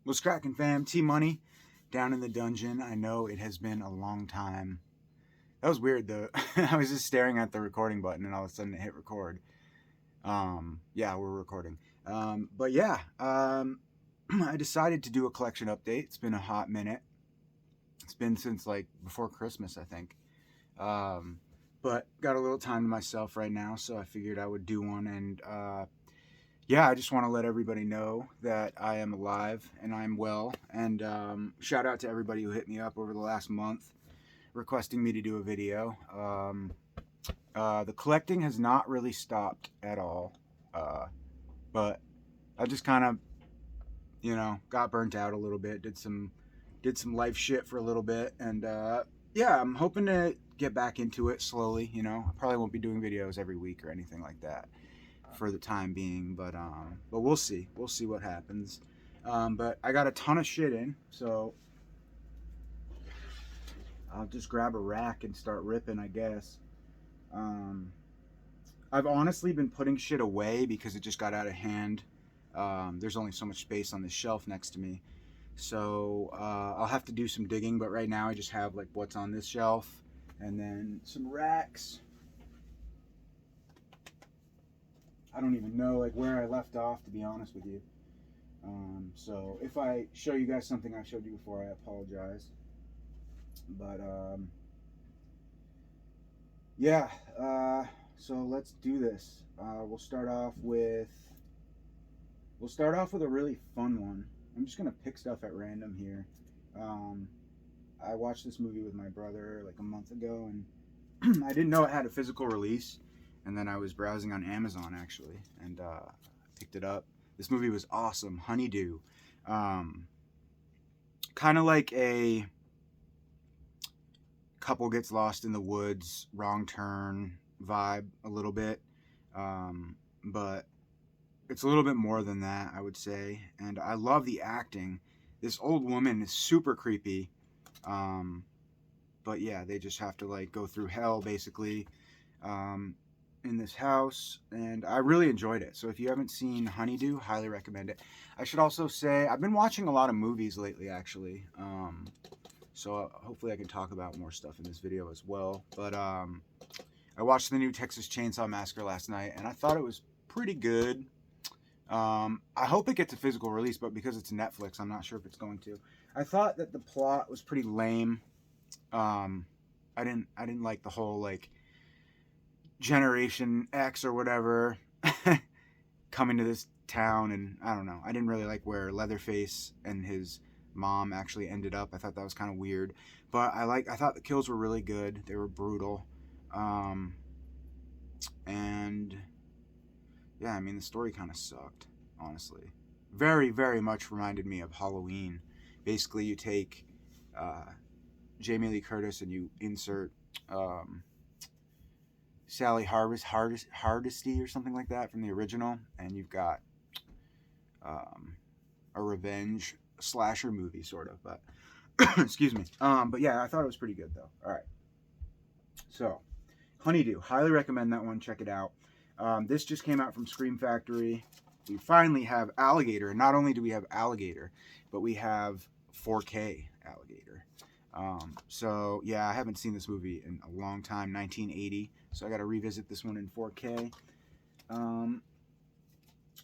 What's cracking, fam? T Money down in the dungeon. I know it has been a long time. That was weird though. I was just staring at the recording button and all of a sudden it hit record. Yeah, we're recording. But yeah, I decided to do a collection update. It's been a hot minute. It's been since like before Christmas, I think. Um, but got a little time to myself right now, so I figured I would do one. And yeah, I just want to let everybody know that I am alive and I'm well. And shout out to everybody who hit me up over the last month requesting me to do a video. The collecting has not really stopped at all, but I just kind of, got burnt out a little bit. Did some life shit for a little bit, and yeah, I'm hoping to get back into it slowly. I probably won't be doing videos every week or anything like that for the time being, but we'll see. We'll see what happens. But I got a ton of shit in, so I'll just grab a rack and start ripping, I guess. Um, I've honestly been putting shit away because it just got out of hand. There's only so much space on this shelf next to me, so I'll have to do some digging. But right now, I just have like what's on this shelf, and then some racks. I don't even know like where I left off, to be honest with you. So if I show you guys something I showed you before, I apologize. But yeah, so let's do this. We'll start off with a really fun one. I'm just gonna pick stuff at random here. Um, I watched this movie with my brother like a month ago, and I didn't know it had a physical release. And then I was browsing on Amazon actually, and picked it up. This movie was awesome. Honeydew, um, kind of like a couple gets lost in the woods, wrong turn vibe a little bit, but it's a little bit more than that, I would say. And I love the acting. This old woman is super creepy. Um, but yeah, they just have to like go through hell basically um, in this house, and I really enjoyed it. So if you haven't seen Honeydew, highly recommend it. I should also say I've been watching a lot of movies lately, actually. So hopefully I can talk about more stuff in this video as well. But I watched the new Texas Chainsaw Massacre last night, and I thought it was pretty good. I hope it gets a physical release, but because it's Netflix, I'm not sure if it's going to. I thought that the plot was pretty lame. Um, I didn't like the whole like Generation X or whatever coming to this town, and I don't know. I didn't really like where Leatherface and his mom actually ended up. I thought that was kind of weird, but I thought the kills were really good. They were brutal, um, and yeah, I mean the story kind of sucked, honestly. Very very much reminded me of Halloween. Basically, you take uh, Jamie Lee Curtis and you insert um, Hardesty or something like that from the original, and you've got um, a revenge slasher movie, sort of. But excuse me. But yeah, I thought it was pretty good though. All right, so Honeydew, highly recommend that one. Check it out. This just came out from Scream Factory. We finally have Alligator, and not only do we have Alligator, but we have 4K Alligator. So yeah, I haven't seen this movie in a long time, 1980. So I got to revisit this one in 4K. Um,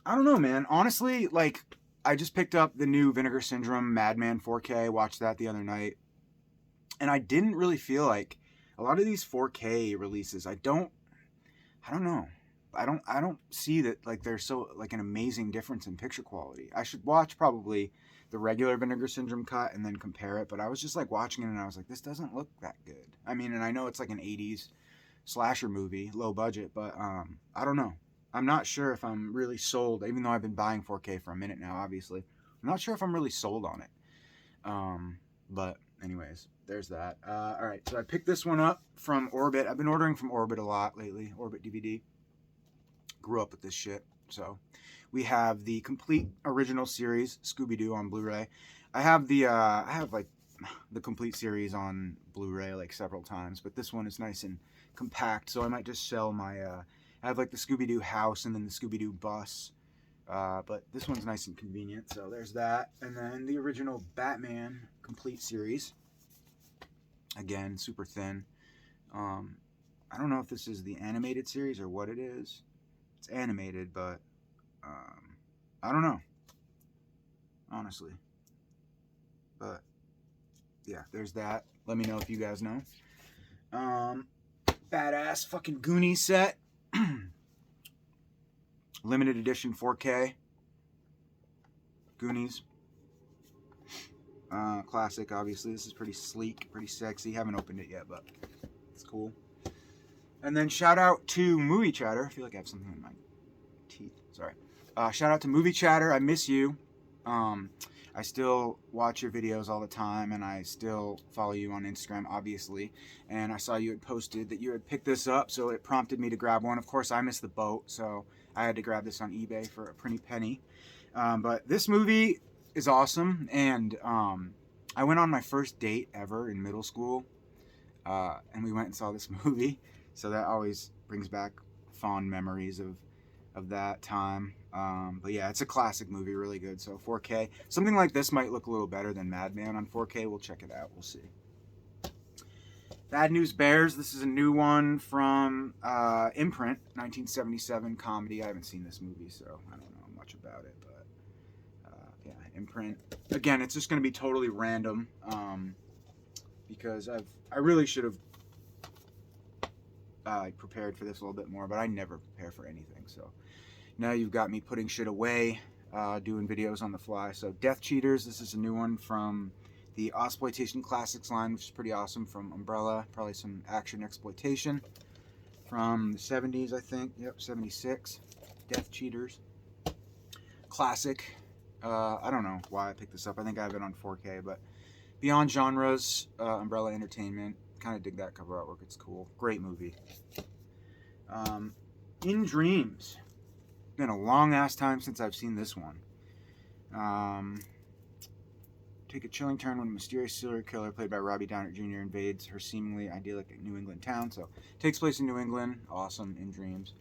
I don't know, man. Honestly, like I just picked up the new Vinegar Syndrome Madman 4K. Watched that the other night, and I didn't really feel like a lot of these 4K releases. I don't know. I don't see that like there's so like an amazing difference in picture quality. I should watch probably the regular Vinegar Syndrome cut and then compare it, but I was just like watching it and I was like, this doesn't look that good. I mean, and I know it's like an 80s slasher movie, low budget, but I don't know. I'm not sure if I'm really sold, even though I've been buying 4K for a minute now, obviously. I'm not sure if I'm really sold on it. But anyways, there's that. All right, so I picked this one up from Orbit. I've been ordering from Orbit a lot lately. Orbit DVD. Grew up with this shit. So we have the complete original series Scooby-Doo on Blu-ray. I have like the complete series on Blu-ray like several times, but this one is nice and compact. So I might just sell my. I have like the Scooby-Doo house and then the Scooby-Doo bus But this one's nice and convenient, so there's that. And then the original Batman complete series. Again, super thin. I don't know if this is the animated series or what it is. It's animated, but I don't know, honestly. But yeah, there's that. Let me know if you guys know. Badass fucking Goonies set. Limited edition 4K. Goonies. Classic, obviously. This is pretty sleek, pretty sexy. Haven't opened it yet, but it's cool. And then shout out to Movie Chatter. I feel like I have something in my teeth. Sorry. Shout out to Movie Chatter. I miss you. I still watch your videos all the time, and I still follow you on Instagram, obviously. And I saw you had posted that you had picked this up, so it prompted me to grab one. Of course, I missed the boat, so I had to grab this on eBay for a pretty penny. But this movie is awesome, and I went on my first date ever in middle school, and we went and saw this movie. So that always brings back fond memories of that time. But yeah, it's a classic movie, really good. So 4K. Something like this might look a little better than Madman on 4K. We'll check it out. We'll see. Bad News Bears. This is a new one from Imprint, 1977 comedy. I haven't seen this movie, so I don't know much about it. But yeah, Imprint. Again, it's just going to be totally random because I really should have prepared for this a little bit more, but I never prepare for anything. So now you've got me putting shit away, doing videos on the fly. So Death Cheaters, this is a new one from the Ozploitation Classics line, which is pretty awesome, from Umbrella. Probably some action exploitation from the 70s, I think. Yep, 76. Death Cheaters. Classic. I don't know why I picked this up. I think I have it on 4K, but Beyond Genres, Umbrella Entertainment. Kind of dig that cover artwork. It's cool. Great movie. In Dreams. Been a long ass time since I've seen this one. Take a chilling turn when a mysterious serial killer played by Robbie Downey Jr. invades her seemingly idyllic New England town. So takes place in New England. Awesome. In Dreams.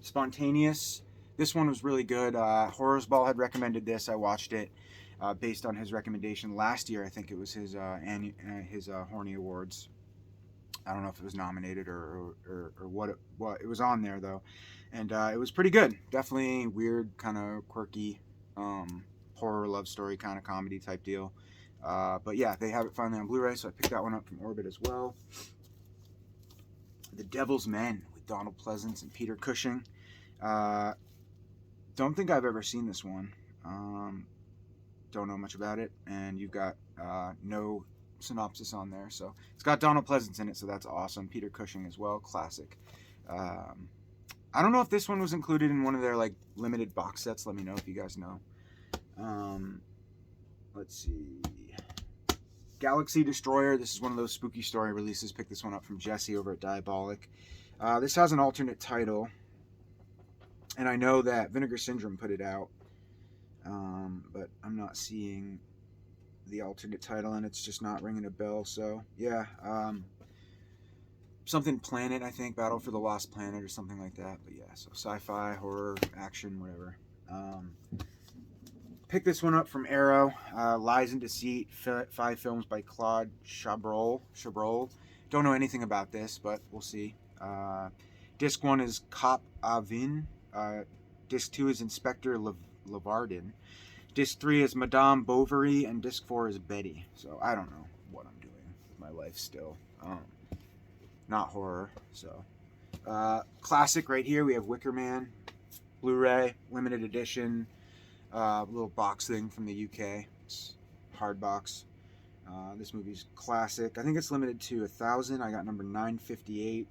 Spontaneous. This one was really good. Horrors Ball had recommended this. I watched it. Based on his recommendation last year. I think it was his Horny Awards. I don't know if it was nominated or what it was on there though, and it was pretty good. Definitely weird, kind of quirky, horror love story kind of comedy type deal. But yeah, they have it finally on Blu-ray, so I picked that one up from Orbit as well. The Devil's Men with Donald Pleasence and Peter Cushing. Don't think I've ever seen this one. Don't know much about it, and you've got no synopsis on there. So it's got Donald Pleasence in it, so that's awesome. Peter Cushing as well, classic. I don't know if this one was included in one of their like limited box sets. Let me know if you guys know. Let's see. Galaxy Destroyer. This is one of those spooky story releases. Picked this one up from Jesse over at Diabolic. This has an alternate title, and I know that Vinegar Syndrome put it out. But I'm not seeing the alternate title, and it's just not ringing a bell. So yeah, something Planet, I think, Battle for the Lost Planet or something like that. But yeah, so sci-fi, horror, action, whatever. Pick this one up from Arrow. Lies and Deceit, 5 films by Claude Chabrol. Don't know anything about this, but we'll see. Disc 1 is Cop Avin. Disc 2 is Inspector Lavardin. Disc 3 is Madame Bovary, and Disc 4 is Betty. So I don't know what I'm doing with my life still. Not horror. So classic right here. We have Wicker Man, Blu-ray, limited edition, little box thing from the UK. It's hard box. This movie's classic. I think it's limited to 1,000. I got number 958.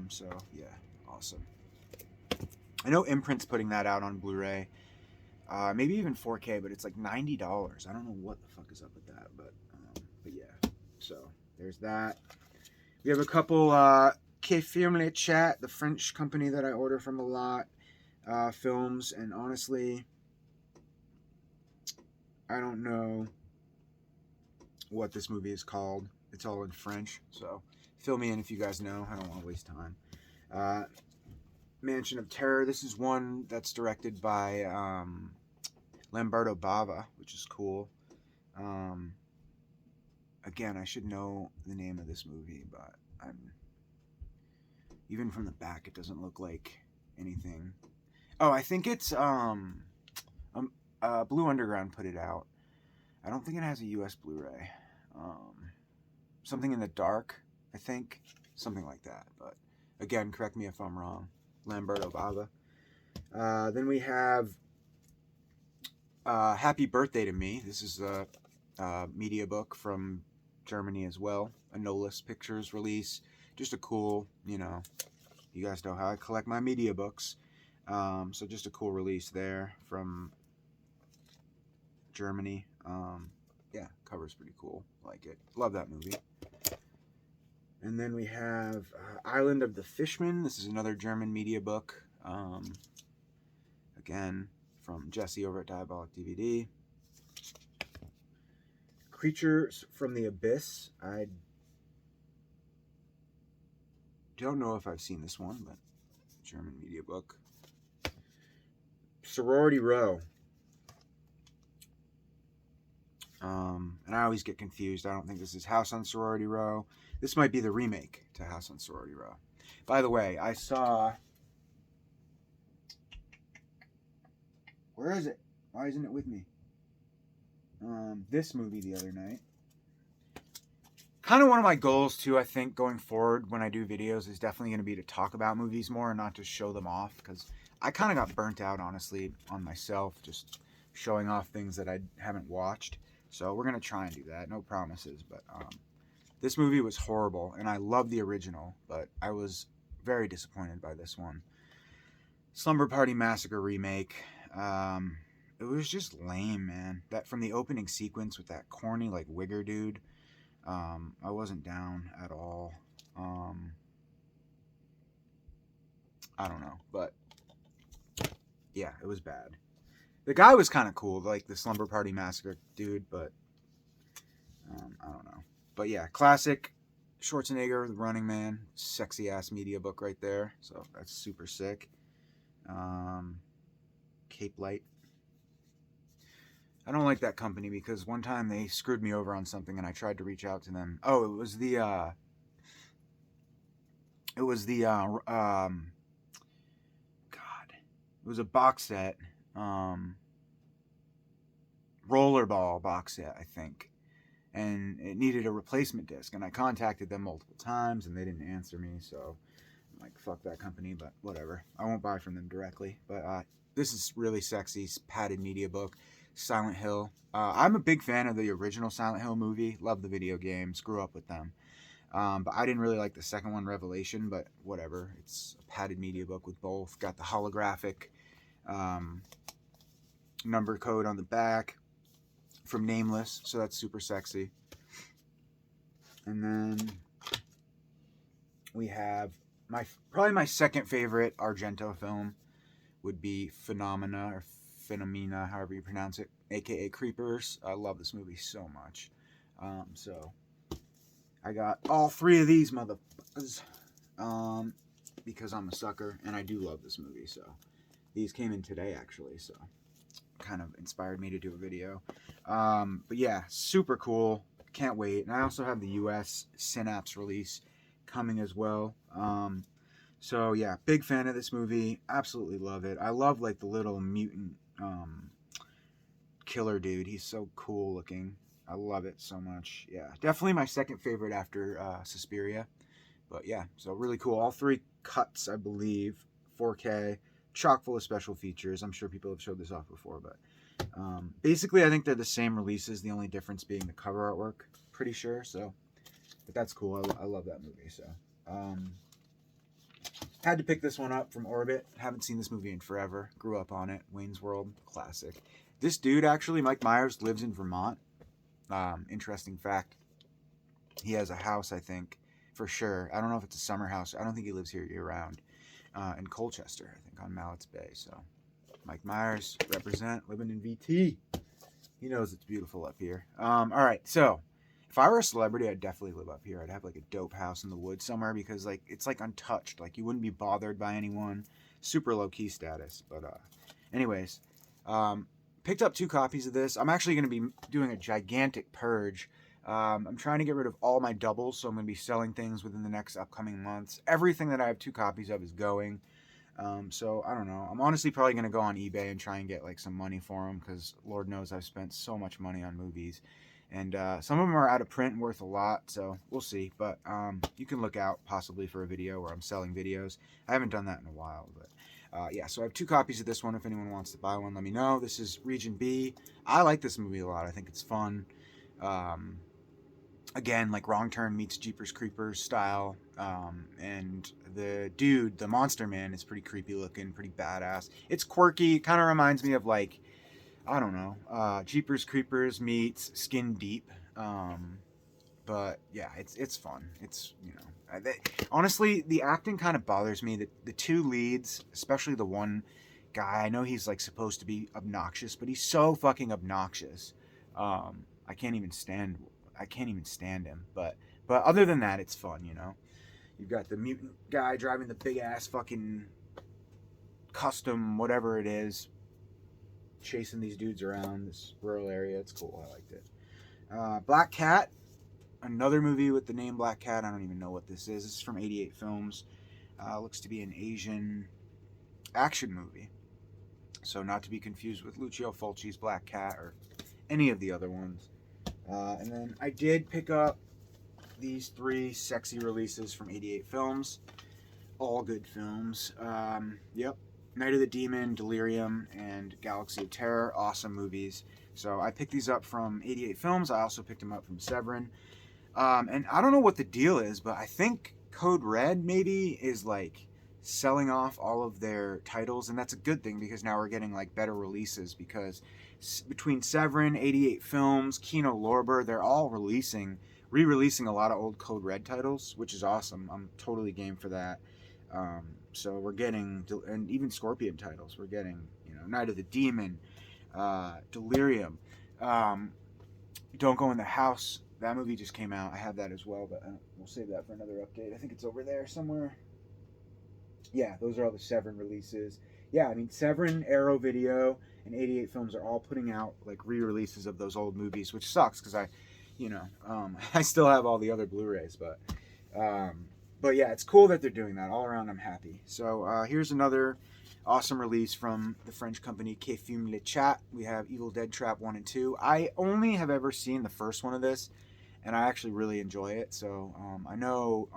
So yeah, awesome. I know Imprint's putting that out on Blu-ray. Maybe even 4K, but it's like $90. I don't know what the fuck is up with that, but yeah. So there's that. We have a couple Quai Films Chat, the French company that I order from a lot, films, and honestly, I don't know what this movie is called. It's all in French, so fill me in if you guys know. I don't want to waste time. Mansion of Terror. This is one that's directed by Lamberto Bava, which is cool. Um, Again, I should know the name of this movie, but I'm even from the back, it doesn't look like anything. Oh, I think it's Blue Underground put it out. I don't think it has a U.S. Blu-ray. Something in the Dark, I think, something like that. But again, correct me if I'm wrong. Lamberto Bava. Then we have Happy Birthday to Me. This is a media book from Germany as well. A Nolus Pictures release. Just a cool, you guys know how I collect my media books. So just a cool release there from Germany. Yeah, cover's pretty cool. Like it. Love that movie. And then we have Island of the Fishman. This is another German media book. Again, from Jesse over at Diabolic DVD. Creatures from the Abyss. I don't know if I've seen this one, but German media book. Sorority Row. And I always get confused. I don't think this is House on Sorority Row. This might be the remake to House on Sorority Row. By the way, I saw... Where is it? Why isn't it with me? This movie the other night. Kind of one of my goals, too, I think, going forward when I do videos is definitely going to be to talk about movies more and not just show them off. Because I kind of got burnt out, honestly, on myself, just showing off things that I haven't watched. So we're going to try and do that. No promises, but this movie was horrible, and I love the original, but I was very disappointed by this one. Slumber Party Massacre remake. It was just lame, man. That from the opening sequence with that corny, like, wigger dude, I wasn't down at all. I don't know, but yeah, it was bad. The guy was kind of cool, like the Slumber Party Massacre dude, but I don't know. But yeah, classic Schwarzenegger, The Running Man, sexy ass media book right there. So that's super sick. Cape Light. I don't like that company because one time they screwed me over on something and I tried to reach out to them. Oh, it was the God, it was a box set. Rollerball box set, I think. And it needed a replacement disc. And I contacted them multiple times and they didn't answer me. So I'm like, fuck that company, but whatever. I won't buy from them directly. But this is really sexy, padded media book. Silent Hill. I'm a big fan of the original Silent Hill movie. Love the video games. Grew up with them. But I didn't really like the second one, Revelation, but whatever. It's a padded media book with both. Got the holographic number code on the back from Nameless, so that's super sexy. And then we have probably my second favorite Argento film would be Phenomena, however you pronounce it, aka Creepers. I love this movie so much. So I got all three of these motherfuckers because I'm a sucker and I do love this movie. So these came in today actually, so kind of inspired me to do a video. But yeah, super cool. Can't wait. And I also have the US Synapse release coming as well. So yeah, big fan of this movie. Absolutely love it. I love like the little mutant killer dude. He's so cool looking. I love it so much. Yeah, definitely my second favorite after Suspiria. But yeah, so really cool. All three cuts, I believe, 4K, chock full of special features. I'm sure people have showed this off before, but basically I think they're the same releases. The only difference being the cover artwork. Pretty sure. So, but that's cool. I love that movie. So, had to pick this one up from Orbit. Haven't seen this movie in forever. Grew up on it. Wayne's World, classic. This dude actually, Mike Myers, lives in Vermont. Interesting fact. He has a house, I think, for sure. I don't know if it's a summer house. I don't think he lives here year round. In Colchester, I think, on Mallett's Bay. So, Mike Myers, represent, living in VT. He knows it's beautiful up here. All right, so if I were a celebrity, I'd definitely live up here. I'd have like a dope house in the woods somewhere because like it's like untouched. Like you wouldn't be bothered by anyone. super low-key status. But anyways, picked up 2 copies of this. I'm actually going to be doing a gigantic purge. I'm trying to get rid of all my doubles, so I'm going to be selling things within the next upcoming months. Everything that I have 2 copies of is going. So I don't know. I'm honestly probably going to go on eBay and try and get like some money for them, because Lord knows I've spent so much money on movies. And some of them are out of print and worth a lot, so we'll see. But you can look out possibly for a video where I'm selling videos. I haven't done that in a while, but yeah, so I have 2 copies of this one. If anyone wants to buy one, let me know. This is Region B. I like this movie a lot. I think it's fun. Again, like Wrong Turn meets Jeepers Creepers style. And the dude, the monster man, is pretty creepy looking, pretty badass. It's quirky. It kind of reminds me of, like, I don't know, Jeepers Creepers meets Skin Deep. But yeah, it's fun. It's, you know, honestly, the acting kind of bothers me. The 2 leads, especially the one guy, I know he's like supposed to be obnoxious, but he's so fucking obnoxious. I can't even stand him. But other than that, it's fun, you know. You've got the mutant guy driving the big ass fucking custom whatever it is, chasing these dudes around this rural area. It's cool. I liked it. Black Cat, another movie with the name Black Cat. I don't even know what this is. This is from 88 Films. Looks to be an Asian action movie. So not to be confused with Lucio Fulci's Black Cat or any of the other ones. And then I did pick up these 3 sexy releases from 88 Films. All good films. Yep. Night of the Demon, Delirium, and Galaxy of Terror. Awesome movies. So I picked these up from 88 Films. I also picked them up from Severin. And I don't know what the deal is, but I think Code Red maybe is like selling off all of their titles, and that's a good thing, because now we're getting like better releases, because between Severin, 88 Films, Kino Lorber, they're all re-releasing a lot of old Code Red titles, which is awesome. I'm totally game for that. So we're getting, and even Scorpion titles, we're getting, you know, Night of the Demon, Delirium, Don't Go in the House. That movie just came out. I have that as well, but we'll save that for another update. I think it's over there somewhere. Yeah, those are all the Severin releases. Yeah, I mean, Severin, Arrow Video, and 88 Films are all putting out like re-releases of those old movies, which sucks, because I still have all the other Blu-rays, but yeah, it's cool that they're doing that. All around, I'm happy. So here's another awesome release from the French company Que Fume Le Chat. We have Evil Dead Trap 1 and 2. I only have ever seen the first one of this, and I actually really enjoy it. So I know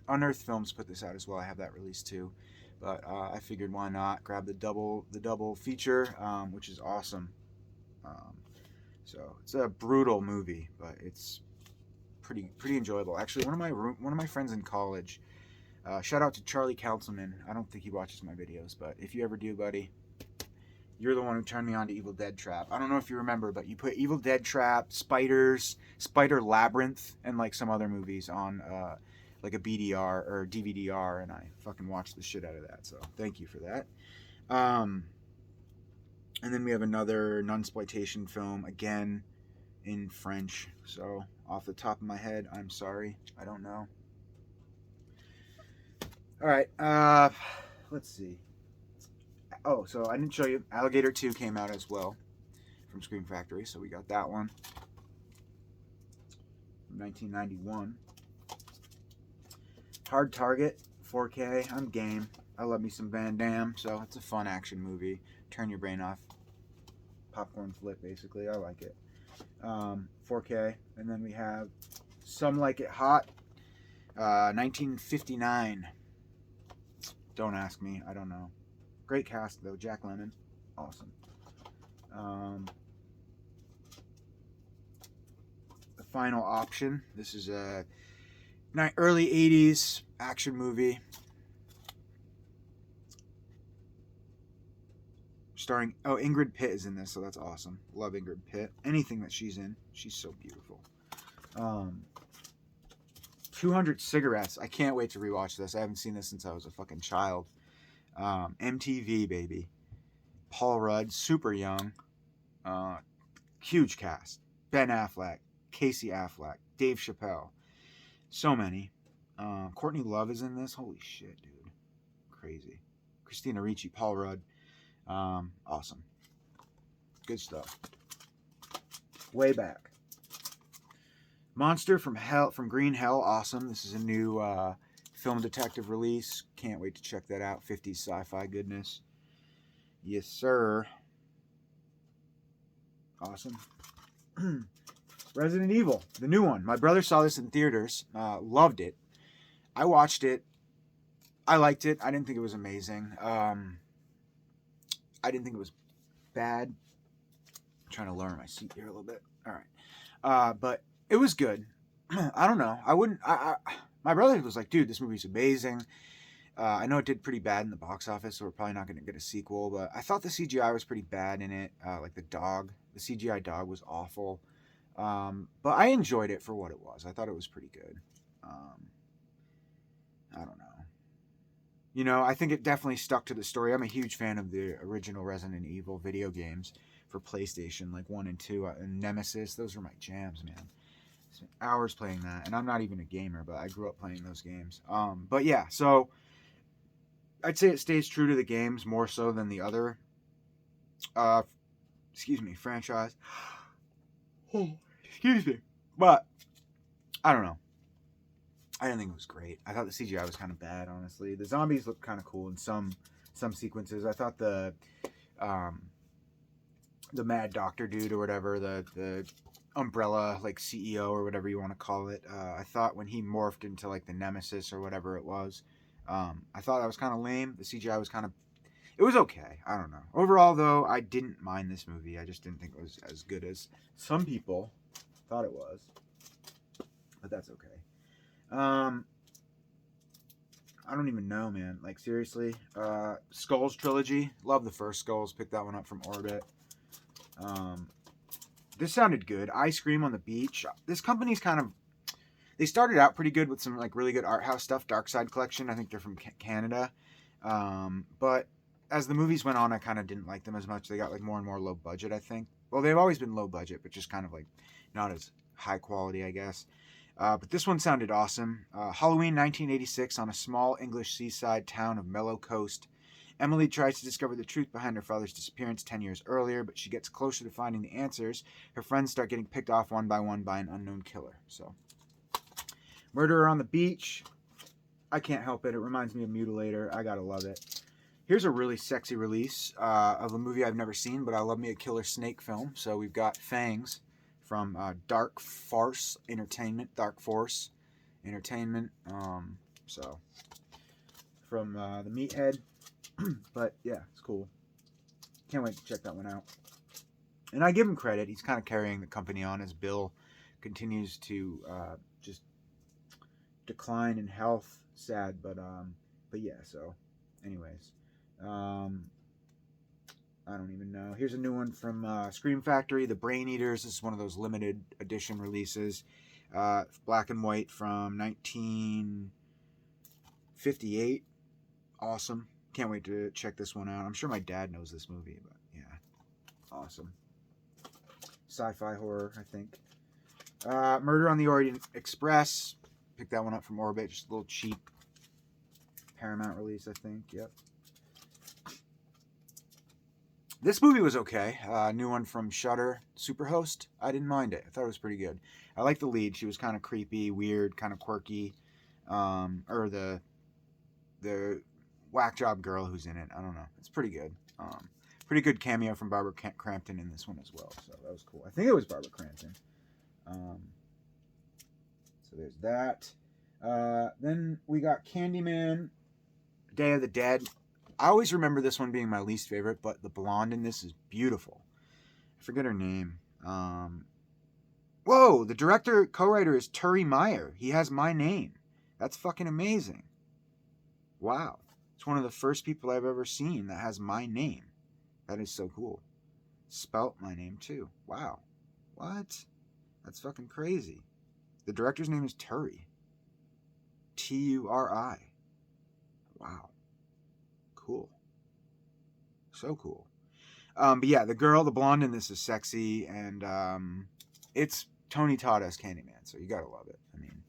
Unearthed Films put this out as well. I have that release too, but I figured why not grab the double feature, which is awesome. So it's a brutal movie, but it's pretty enjoyable. Actually, one of my friends in college, shout out to Charlie Councilman. I don't think he watches my videos, but if you ever do, buddy, you're the one who turned me on to Evil Dead Trap. I don't know if you remember, but you put Evil Dead Trap, Spiders, Spider Labyrinth, and like some other movies on like a BDR or DVD-R, and I fucking watched the shit out of that. So thank you for that. And then we have another nunsploitation film, again in French. So off the top of my head, I'm sorry, I don't know. All right, let's see. Oh, so I didn't show you. Alligator 2 came out as well from Scream Factory, so we got that one from 1991. Hard Target, 4K. I'm game. I love me some Van Damme, so it's a fun action movie. Turn your brain off. Popcorn flick, basically. I like it. 4K. And then we have Some Like It Hot, 1959. Don't ask me. I don't know. Great cast, though. Jack Lemmon. Awesome. The Final Option. This is a early 80s action movie. Starring... Oh, Ingrid Pitt is in this, so that's awesome. Love Ingrid Pitt. Anything that she's in. She's so beautiful. 200 Cigarettes. I can't wait to rewatch this. I haven't seen this since I was a fucking child. MTV, baby. Paul Rudd, super young. Huge cast. Ben Affleck, Casey Affleck, Dave Chappelle. So many. Courtney Love is in this. Holy shit, dude. Crazy. Christina Ricci, Paul Rudd. Awesome. Good stuff. Way back. Monster from Hell, from Green Hell. Awesome. This is a new film detective release. Can't wait to check that out. 50s sci-fi goodness. Yes, sir. Awesome. Resident Evil, the new one. My brother saw this in theaters. Loved it. I watched it. I liked it. I didn't think it was amazing. I didn't think it was bad. I'm trying to lower my seat here a little bit. All right. But it was good. I don't know. My brother was like, dude, this movie's amazing. I know it did pretty bad in the box office, so we're probably not going to get a sequel, but I thought the CGI was pretty bad in it. Like the CGI dog was awful. But I enjoyed it for what it was. I thought it was pretty good. I don't know. You know, I think it definitely stuck to the story. I'm a huge fan of the original Resident Evil video games for PlayStation, like 1 and 2, and Nemesis. Those were my jams, man. Spent hours playing that, and I'm not even a gamer, but I grew up playing those games. But yeah, so I'd say it stays true to the games more so than the other, franchise. Oh, excuse me. But I don't know. I didn't think it was great. I thought the CGI was kind of bad, honestly. The zombies looked kind of cool in some sequences. I thought the Mad Doctor dude or whatever, the Umbrella like CEO or whatever you want to call it. I thought when he morphed into like the Nemesis or whatever it was, I thought that was kind of lame. The CGI was it was okay. I don't know. Overall, though, I didn't mind this movie. I just didn't think it was as good as some people thought it was. But that's okay. I don't even know, man. Like, seriously. Skulls trilogy. Love the first Skulls. Picked that one up from Orbit. This sounded good. Ice Cream on the Beach. This company's they started out pretty good with some like really good art house stuff. Dark Side Collection. I think they're from Canada. But as the movies went on, I kind of didn't like them as much. They got like more and more low budget, I think. Well, they've always been low budget, but just kind of like not as high quality, I guess. But this one sounded awesome. Halloween 1986, on a small English seaside town of Mellow Coast, Emily tries to discover the truth behind her father's disappearance 10 years earlier, but she gets closer to finding the answers. Her friends start getting picked off one by one by an unknown killer. So, Murderer on the Beach. I can't help it. It reminds me of Mutilator. I gotta love it. Here's a really sexy release of a movie I've never seen, but I love me a killer snake film. So we've got Fangs from Dark Force Entertainment. So from the Meathead. But yeah, it's cool. Can't wait to check that one out. And I give him credit. He's kind of carrying the company on as Bill continues to just decline in health. Sad, but yeah. So, anyways, I don't even know. Here's a new one from Scream Factory, The Brain Eaters. This is one of those limited edition releases. Black and white from 1958. Awesome. Can't wait to check this one out. I'm sure my dad knows this movie, but yeah. Awesome. Sci-fi horror, I think. Murder on the Orient Express. Picked that one up from Orbit. Just a little cheap Paramount release, I think. Yep. This movie was okay. New one from Shudder, Superhost. I didn't mind it. I thought it was pretty good. I like the lead. She was kind of creepy, weird, kind of quirky. Or the whack job girl who's in it. I don't know. It's pretty good. Pretty good cameo from Barbara Crampton in this one as well. So that was cool. I think it was Barbara Crampton. So there's that. Then we got Candyman, Day of the Dead. I always remember this one being my least favorite, but the blonde in this is beautiful. I forget her name. Whoa, the director, co-writer is Turi Meyer. He has my name. That's fucking amazing. Wow. It's one of the first people I've ever seen that has my name. That is so cool. Spelt my name too. Wow. What? That's fucking crazy. The director's name is Turi. Turi. Wow. Cool. So cool. But yeah, the blonde in this is sexy, and it's Tony Todd as Candyman, so you gotta love it. I mean,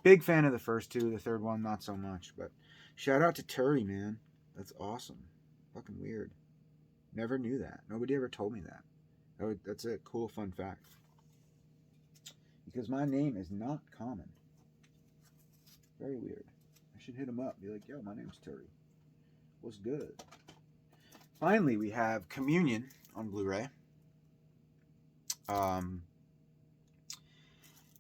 big fan of the first two. The third one, not so much, but shout out to Turi, man. That's awesome. Fucking weird. Never knew that. Nobody ever told me that. That's a cool fun fact. Because my name is not common. Very weird. I should hit him up. Be like, yo, my name's Terry. What's good? Finally, we have Communion on Blu-ray.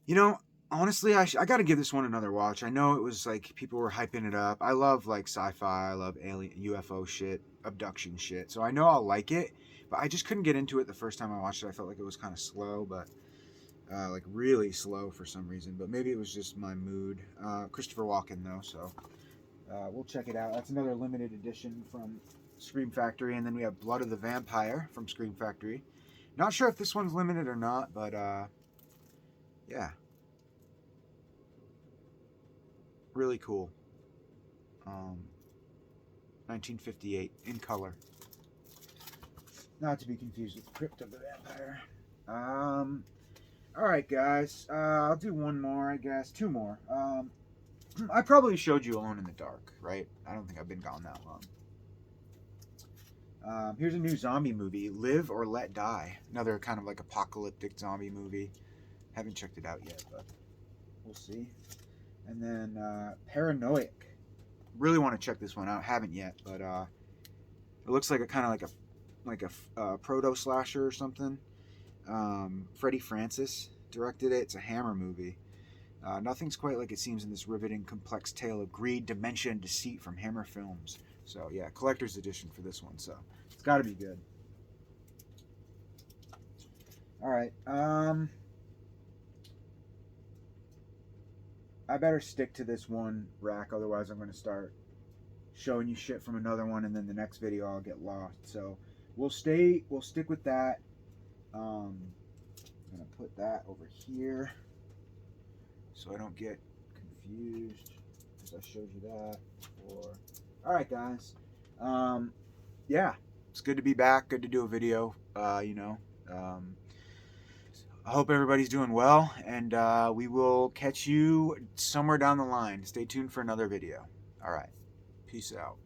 You know, honestly, I got to give this one another watch. I know it was like people were hyping it up. I love like sci-fi. I love alien, UFO shit, abduction shit. So I know I'll like it, but I just couldn't get into it the first time I watched it. I felt like it was kind of slow, but like really slow for some reason. But maybe it was just my mood. Christopher Walken though, so we'll check it out. That's another limited edition from Scream Factory, and then we have Blood of the Vampire from Scream Factory. Not sure if this one's limited or not, but yeah, really cool. 1958 in color, not to be confused with Crypt of the Vampire. All right, guys, I'll do one more, I guess, two more. I probably showed you Alone in the Dark, right? I don't think I've been gone that long. Here's a new zombie movie, Live or Let Die. Another kind of like apocalyptic zombie movie. Haven't checked it out yet, but we'll see. And then Paranoid. Really want to check this one out. Haven't yet, but it looks like a kind of like a proto slasher or something. Freddie Francis directed it. It's a Hammer movie. Nothing's quite like it seems in this riveting, complex tale of greed, dementia, and deceit from Hammer Films. So yeah, collector's edition for this one. So it's got to be good. All right. I better stick to this one rack, otherwise I'm going to start showing you shit from another one, and then the next video I'll get lost. So we'll stick with that. I'm going to put that over here so I don't get confused, because I showed you that before. All right, guys. Yeah, it's good to be back. Good to do a video. I hope everybody's doing well, and we will catch you somewhere down the line. Stay tuned for another video. All right. Peace out.